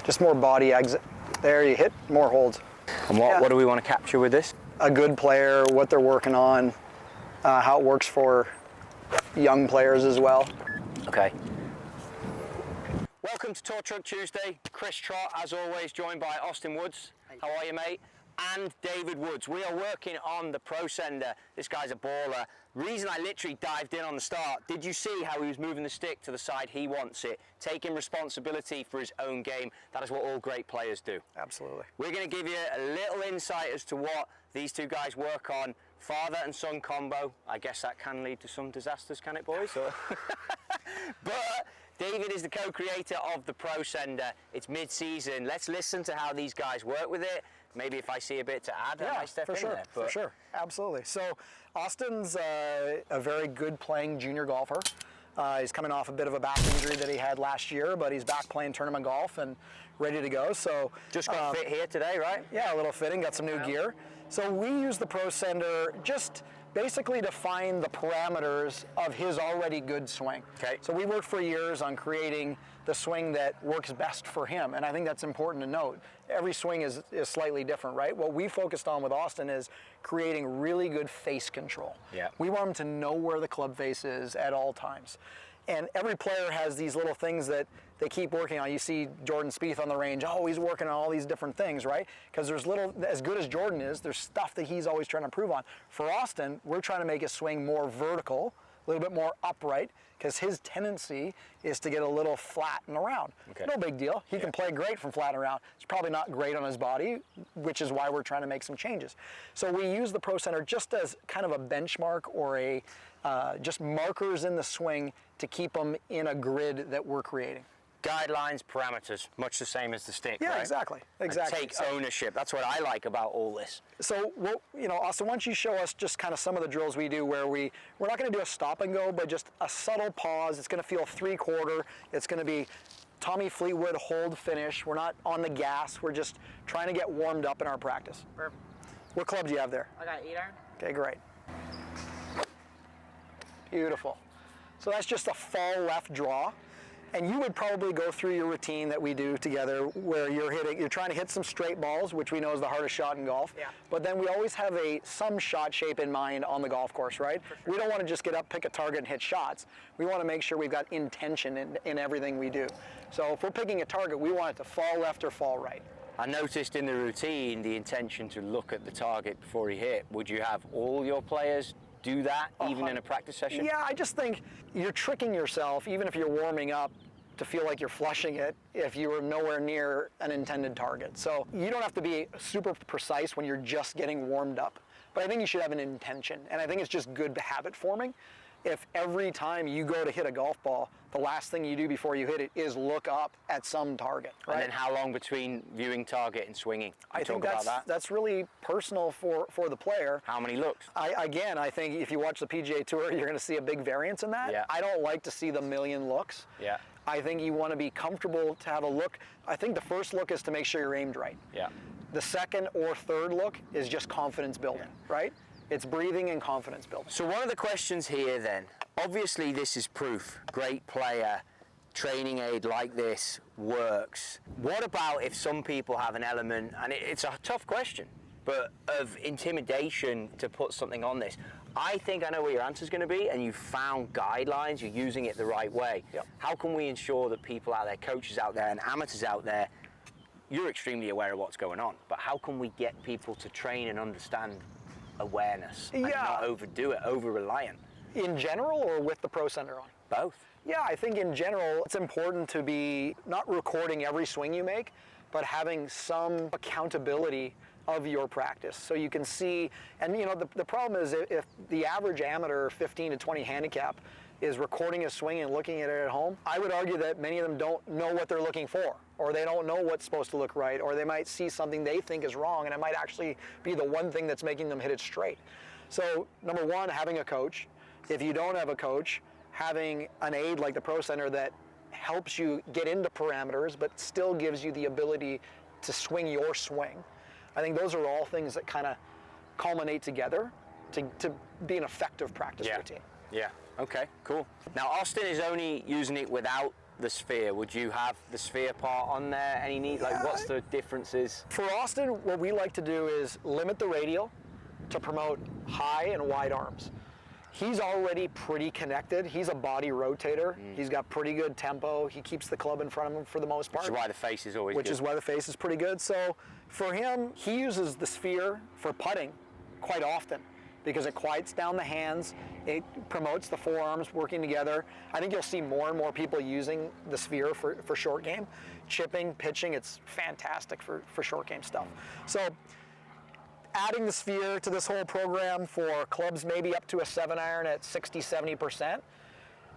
Just more body exit. There, you hit more holds. And what do we want to capture with this? A good player, what they're working on, how it works for young players as well. Okay. Welcome to Tour Truck Tuesday. Chris Trott, as always, joined by Austin Woods. How are you, mate? And David Woods. We are working on the Pro SENDR. This guy's a baller. Reason I literally dived in on the start, did you see how he was moving the stick to the side he wants it, taking responsibility for his own game? That is what all great players do. Absolutely. We're going to give you a little insight as to what these two guys work on. Father and son combo. I guess that can lead to some disasters, can it, boys? But David is the co-creator of the Pro SENDR. It's mid-season. Let's listen to how these guys work with it. Maybe if I see a bit to add, I might step in there. For sure, absolutely. So Austin's a very good playing junior golfer. He's coming off a bit of a back injury that he had last year, but he's back playing tournament golf and ready to go. So just got fit here today, right? Yeah, a little fitting, got some new gear. So we use the Pro SENDR just basically to find the parameters of his already good swing. Okay. So we worked for years on creating the swing that works best for him, and I think that's important to note. Every swing is slightly different, right? What we focused on with Austin is creating really good face control. Yeah. We want him to know where the club face is at all times. And every player has these little things that they keep working on. You see Jordan Spieth on the range, oh, he's working on all these different things, right? Because there's as good as Jordan is, there's stuff that he's always trying to improve on. For Austin, we're trying to make his swing more vertical, a little bit more upright, because his tendency is to get a little flat and around. Okay. No big deal. He can play great from flat and around. It's probably not great on his body, which is why we're trying to make some changes. So we use the Pro SENDR just as kind of a benchmark or just markers in the swing to keep them in a grid that we're creating. Guidelines, parameters, much the same as the stick, yeah, right? Exactly. And take ownership. That's what I like about all this. So, Austin, why don't you show us just kind of some of the drills we do where we're not going to do a stop and go, but just a subtle pause. It's going to feel 3/4. It's going to be Tommy Fleetwood hold finish. We're not on the gas. We're just trying to get warmed up in our practice. Perfect. What club do you have there? I got 8-iron. Okay, great. Beautiful. So that's just a fall left draw. And you would probably go through your routine that we do together where you're trying to hit some straight balls, which we know is the hardest shot in golf. Yeah. But then we always have some shot shape in mind on the golf course, right? Sure. We don't want to just get up, pick a target and hit shots. We want to make sure we've got intention in everything we do. So if we're picking a target, we want it to fall left or fall right. I noticed in the routine the intention to look at the target before he hit. Would you have all your players do that, even in a practice session? Yeah, I just think you're tricking yourself, even if you're warming up, to feel like you're flushing it if you were nowhere near an intended target. So you don't have to be super precise when you're just getting warmed up, but I think you should have an intention, and I think it's just good habit forming. If every time you go to hit a golf ball, the last thing you do before you hit it is look up at some target, right? And then how long between viewing target and swinging? I think that's really personal for the player. How many looks? I think if you watch the PGA Tour, you're going to see a big variance in that. Yeah. I don't like to see the million looks. Yeah. I think you want to be comfortable to have a look. I think the first look is to make sure you're aimed right. Yeah. The second or third look is just confidence building, right? It's breathing and confidence building. So one of the questions here then, obviously this is proof, great player, training aid like this works. What about if some people have an element, and it's a tough question, but of intimidation to put something on this? I think I know what your answer is going to be, and you've found guidelines, you're using it the right way. Yep. How can we ensure that people out there, coaches out there and amateurs out there, you're extremely aware of what's going on, but how can we get people to train and understand awareness and not overdo it, over-reliant? In general or with the Pro SENDR on? Both. Yeah, I think in general it's important to be not recording every swing you make, but having some accountability of your practice. So you can see, and the problem is if the average amateur 15 to 20 handicap is recording a swing and looking at it at home, I would argue that many of them don't know what they're looking for, or they don't know what's supposed to look right, or they might see something they think is wrong, and it might actually be the one thing that's making them hit it straight. So number one, having a coach. If you don't have a coach, having an aid like the Pro SENDR that helps you get into parameters, but still gives you the ability to swing your swing. I think those are all things that kind of culminate together to be an effective practice routine. Yeah. Okay, cool. Now Austin is only using it without the sphere? Would you have the sphere part on there? Any need? Like, what's the differences? For Austin, what we like to do is limit the radial to promote high and wide arms. He's already pretty connected. He's a body rotator. He's got pretty good tempo. He keeps the club in front of him for the most part. Which is why the face is always good. Which is why the face is pretty good. So for him, he uses the sphere for putting quite often because it quiets down the hands. It promotes the forearms working together. I think you'll see more and more people using the sphere for short game. Chipping, pitching, it's fantastic for short game stuff. So adding the sphere to this whole program for clubs maybe up to a 7-iron at 60-70%,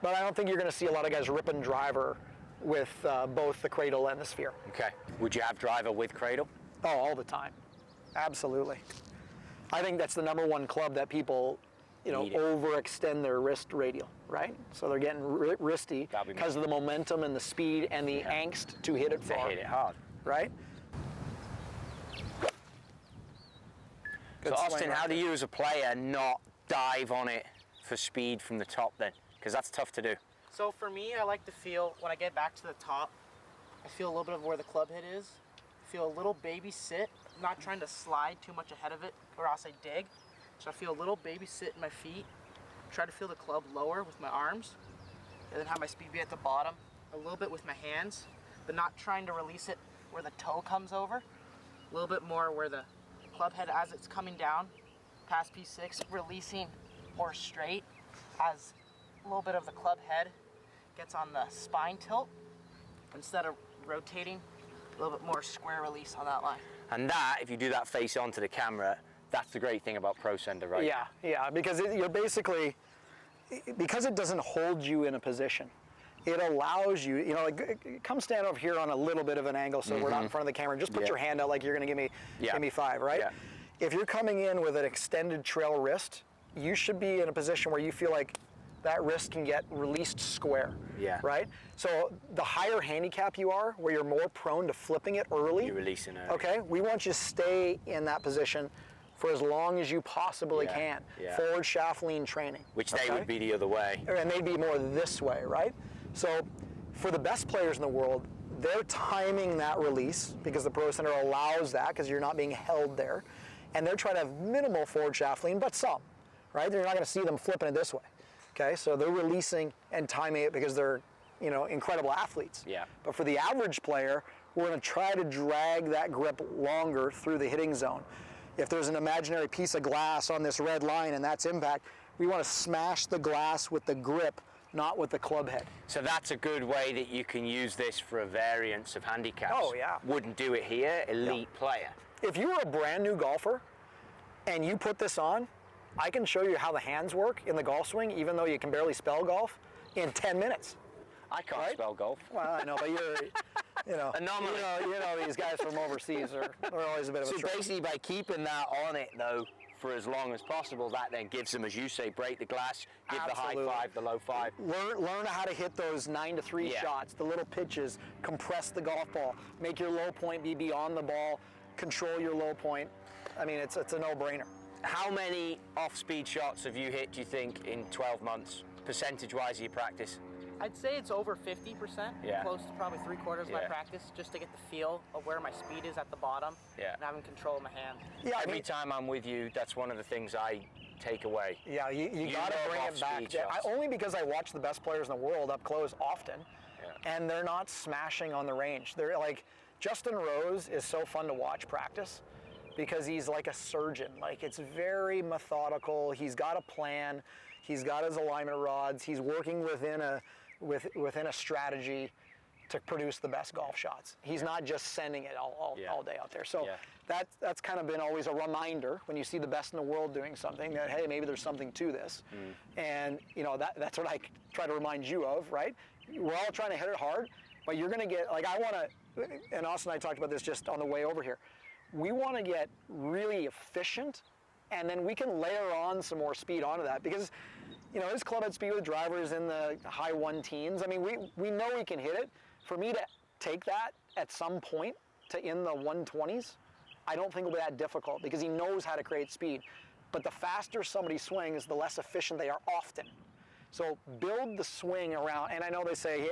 but I don't think you're going to see a lot of guys ripping driver with both the cradle and the sphere. Okay. Would you have driver with cradle? Oh, all the time. Absolutely. I think that's the number one club that people, overextend their wrist radial, right? So they're getting wristy because of the momentum and the speed and the angst to hit it far. To hit it hard. Right? So Austin, how do you as a player not dive on it for speed from the top then? Because that's tough to do. So for me, I like to feel, when I get back to the top, I feel a little bit of where the club head is. Feel a little baby sit, not trying to slide too much ahead of it or else I dig. So I feel a little baby sit in my feet, try to feel the club lower with my arms, and then have my speed be at the bottom, a little bit with my hands, but not trying to release it where the toe comes over. A little bit more where the club head as it's coming down past P6, releasing more straight as a little bit of the club head gets on the spine tilt instead of rotating, a little bit more square release on that line. And that, if you do that face onto the camera, that's the great thing about Pro SENDR, right? Yeah, because you're basically, because it doesn't hold you in a position, it allows you, come stand over here on a little bit of an angle so we're not in front of the camera. Just put your hand out like you're going to give me 5, right? Yeah. If you're coming in with an extended trail wrist, you should be in a position where you feel like that wrist can get released square, right? So the higher handicap you are, where you're more prone to flipping it early, you're releasing it. Okay, we want you to stay in that position for as long as you possibly can. Forward shaft lean training. Which they would be the other way. And they'd be more this way, right? So for the best players in the world, they're timing that release because the Pro SENDR allows that because you're not being held there. And they're trying to have minimal forward shaft lean, but some, right? You're not going to see them flipping it this way. Okay, so they're releasing and timing it because they're, incredible athletes. Yeah. But for the average player, we're going to try to drag that grip longer through the hitting zone. If there's an imaginary piece of glass on this red line and that's impact, we want to smash the glass with the grip, not with the club head. So that's a good way that you can use this for a variance of handicaps. Oh, yeah. Wouldn't do it here, elite player. If you were a brand new golfer and you put this on, I can show you how the hands work in the golf swing, even though you can barely spell golf, in 10 minutes. I can't spell golf. Well, I know, but you're, Anomaly. These guys from overseas are always a bit of a So stretch. basically by keeping that on it though, for as long as possible, that then gives them, as you say, break the glass, give Absolutely. the high 5, the low 5. Learn how to hit those 9-3 shots, the little pitches, compress the golf ball, make your low point be beyond the ball, control your low point. I mean, it's a no-brainer. How many off-speed shots have you hit, do you think, in 12 months, percentage-wise of your practice? I'd say it's over 50%, close to probably 3/4 of my practice, just to get the feel of where my speed is at the bottom and having control of my hand. Yeah, Every time I'm with you, that's one of the things I take away. Yeah, you got to bring it back. Only because I watch the best players in the world up close often, and they're not smashing on the range. They're like, Justin Rose is so fun to watch practice because he's like a surgeon. Like, it's very methodical. He's got a plan. He's got his alignment rods. He's working within a strategy to produce the best golf shots. He's not just sending it all day out there. So that's kind of been always a reminder when you see the best in the world doing something that, hey, maybe there's something to this. And that's what I try to remind you of, right? We're all trying to hit it hard, but you're going to get, like, I want to, and Austin and I talked about this just on the way over here. We want to get really efficient, and then we can layer on some more speed onto that because, his club head speed with drivers in the high 1-teens. I mean, we know we can hit it. For me to take that at some point to in the 120s, I don't think it'll be that difficult because he knows how to create speed. But the faster somebody swings, the less efficient they are often. So build the swing around, and I know they say,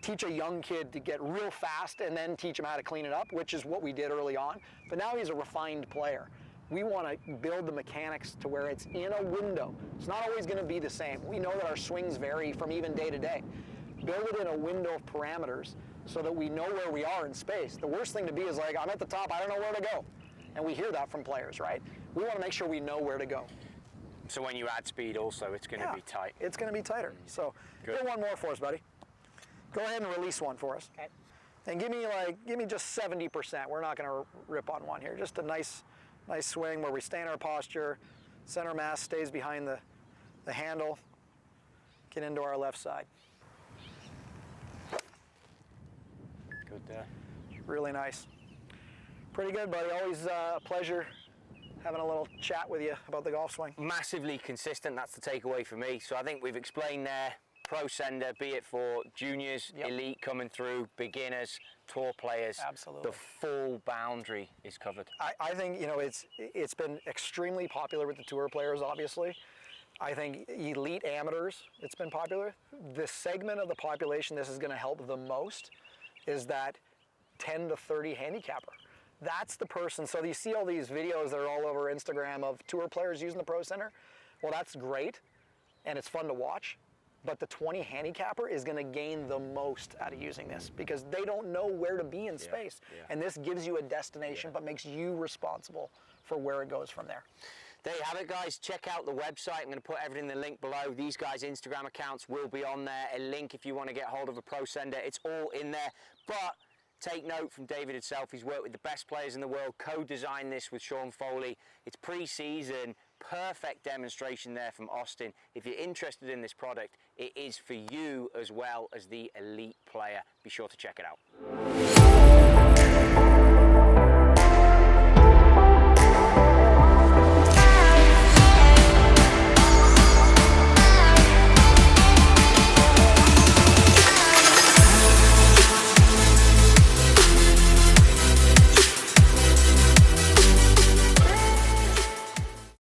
teach a young kid to get real fast and then teach him how to clean it up, which is what we did early on. But now he's a refined player. We want to build the mechanics to where it's in a window. It's not always going to be the same. We know that our swings vary from even day to day. Build it in a window of parameters so that we know where we are in space. The worst thing to be is like, I'm at the top, I don't know where to go. And we hear that from players, right? We want to make sure we know where to go. So when you add speed also, it's going to be tight. It's going to be tighter. So get one more for us, buddy. Go ahead and release one for us. Okay. And give me just 70%. We're not going to rip on one here. Just a nice swing where we stay in our posture. Center mass stays behind the handle. Get into our left side. Good there. Really nice. Pretty good, buddy. Always a pleasure having a little chat with you about the golf swing. Massively consistent, that's the takeaway for me. So I think we've explained there, Pro SENDR, be it for juniors, elite coming through, beginners, tour players. Absolutely. The full boundary is covered. I think, you know, it's been extremely popular with the tour players, obviously. I think elite amateurs, it's been popular. The segment of the population this is going to help the most is that 10 to 30 handicapper. That's the person. So you see all these videos that are all over Instagram of tour players using the Pro SENDR. Well, that's great, and it's fun to watch. But the 20 handicapper is going to gain the most out of using this because they don't know where to be in space. And this gives you a destination, but makes you responsible for where it goes from there. There you have it, guys. Check out the website. I'm going to put everything in the link below. These guys' Instagram accounts will be on there. A link if you want to get hold of a Pro SENDR. It's all in there. But take note from David himself. He's worked with the best players in the world, co-designed this with Shaun Foley. It's pre-season. Perfect demonstration there from Austin. If you're interested in this product, it is for you as well as the elite player. Be sure to check it out.